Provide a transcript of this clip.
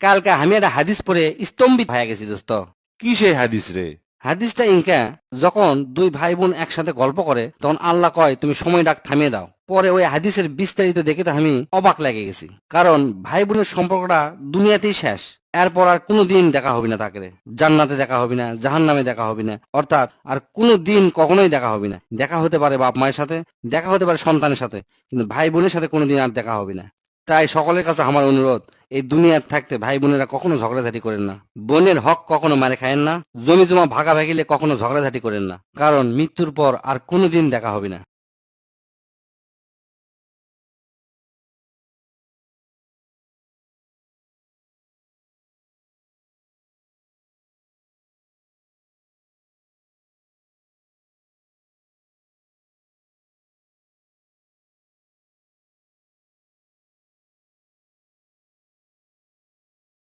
কালকে আমি একটা হাদিস পড়ে স্তম্ভিত হয়ে গেছি দোস্ত। কি সেই হাদিস রে? হাদিসটা ইনকা, যখন দুই ভাই বোন একসাথে গল্প করে তখন আল্লাহ কয় তুমি সময় ডাক থামিয়ে দাও। পরে ওই হাদিসের বিস্তারিত দেখে তো আমি অবাক লেগে গেছি, কারণ ভাই বোনের সম্পর্কটা দুনিয়াতেই শেষ। এরপর আর কোনো দিন দেখা হবে না তাকে, জান্নাতে দেখা হবে না, জাহান্নামে দেখা হবে না, অর্থাৎ আর কোনো দিন কখনোই দেখা হবে না। দেখা হতে পারে বাপ মায়ের সাথে, দেখা হতে পারে সন্তানের সাথে, কিন্তু ভাই বোনের সাথে কোনোদিন আর দেখা হবে না। তাই সকলের কাছে আমার অনুরোধ, এই দুনিয়ার থাকতে ভাই বোনেরা কখনো ঝগড়াঝাটি করেন না, বোনের হক কখনো মারে খায়েন না, জমি জমা ভাগাভাগিলে কখনো ঝগড়াঝাটি করেন না, কারণ মৃত্যুর পর আর কোনোদিন দেখা হবে না।